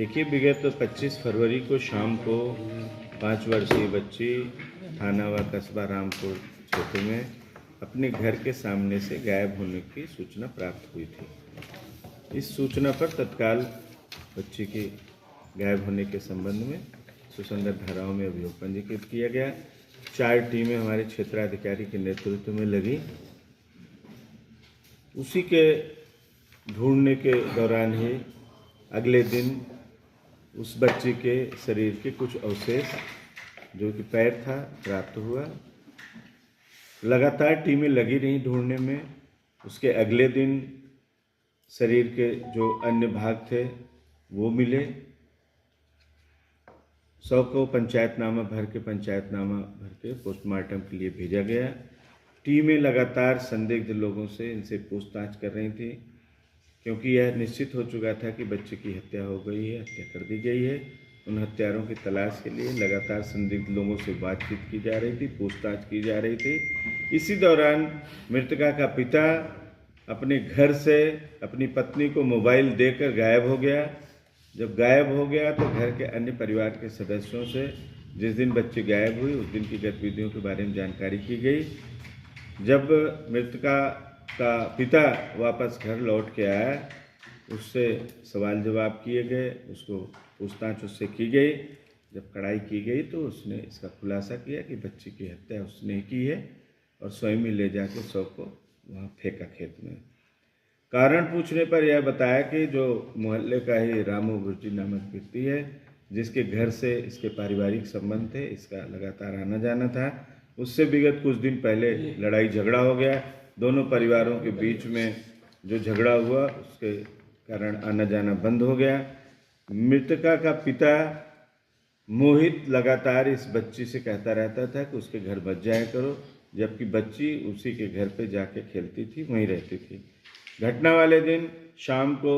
देखिए, विगत 25 फरवरी को शाम को 5 वर्षीय बच्ची थाना व कस्बा रामपुर क्षेत्र में अपने घर के सामने से गायब होने की सूचना प्राप्त हुई थी। इस सूचना पर तत्काल बच्ची के गायब होने के संबंध में सुसंगत धाराओं में अभियोग पंजीकृत किया गया। 4 टीमें हमारे क्षेत्राधिकारी के नेतृत्व में लगी। उसी के ढूंढने के दौरान ही अगले दिन उस बच्चे के शरीर के कुछ अवशेष जो कि पैर था प्राप्त हुआ। लगातार टीमें लगी रहीं ढूंढने में। उसके अगले दिन शरीर के जो अन्य भाग थे वो मिले। शव को पंचायतनामा भर के पोस्टमार्टम के लिए भेजा गया। टीमें लगातार संदिग्ध लोगों से इनसे पूछताछ कर रही थी, क्योंकि यह निश्चित हो चुका था कि बच्चे की हत्या हो गई है, हत्या कर दी गई है। उन हत्यारों की तलाश के लिए लगातार संदिग्ध लोगों से बातचीत की जा रही थी, पूछताछ की जा रही थी। इसी दौरान मृतका का पिता अपने घर से अपनी पत्नी को मोबाइल देकर गायब हो गया। जब गायब हो गया तो घर के अन्य परिवार के सदस्यों से जिस दिन बच्ची गायब हुई उस दिन की गतिविधियों के बारे में जानकारी की गई। जब मृतका का पिता वापस घर लौट के आया, उससे सवाल जवाब किए गए, उसको पूछताछ उससे की गई। जब कड़ाई की गई तो उसने इसका खुलासा किया कि बच्ची की हत्या उसने ही की है और स्वयं ही ले जाके शव को वहाँ फेंका खेत में। कारण पूछने पर यह बताया कि जो मोहल्ले का ही रामू गुर्जी नामक व्यक्ति है, जिसके घर से इसके पारिवारिक संबंध थे, इसका लगातार आना जाना था, उससे विगत कुछ दिन पहले लड़ाई झगड़ा हो गया। दोनों परिवारों के बीच में जो झगड़ा हुआ उसके कारण आना जाना बंद हो गया। मृतका का पिता मोहित लगातार इस बच्ची से कहता रहता था कि उसके घर मत जाया करो, जबकि बच्ची उसी के घर पे जाके खेलती थी, वहीं रहती थी। घटना वाले दिन शाम को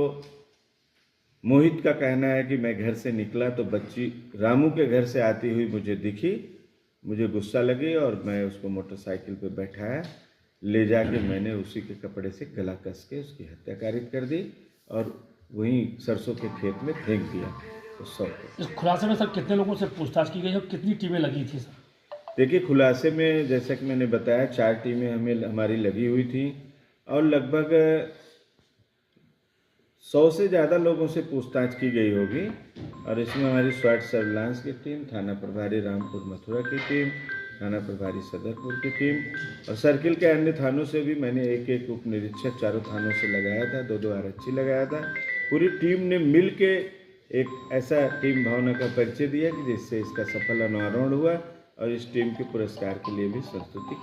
मोहित का कहना है कि मैं घर से निकला तो बच्ची रामू के घर से आती हुई मुझे दिखी। मुझे गुस्सा लगी और मैं उसको मोटरसाइकिल पे बैठाया, ले जाके मैंने उसी के कपड़े से गला कस के उसकी हत्या कारित कर दी और वहीं सरसों के खेत में फेंक दिया उस शव को। इस खुलासे में सर कितने लोगों से पूछताछ की गई और कितनी टीमें लगी थी सर? देखिए, खुलासे में जैसा कि मैंने बताया 4 टीमें हमारी लगी हुई थी और लगभग 100 से ज़्यादा लोगों से पूछताछ की गई होगी। और इसमें हमारी स्वाट सर्विलांस की टीम, थाना प्रभारी रामपुर मथुरा की टीम, थाना प्रभारी सदरपुर की टीम और सर्किल के अन्य थानों से भी मैंने एक उप निरीक्षक चारों थानों से लगाया था, 2 आरक्षी लगाया था। पूरी टीम ने मिल के एक ऐसा टीम भावना का परिचय दिया कि जिससे इसका सफल अनावरण हुआ और इस टीम के पुरस्कार के लिए भी संस्तुति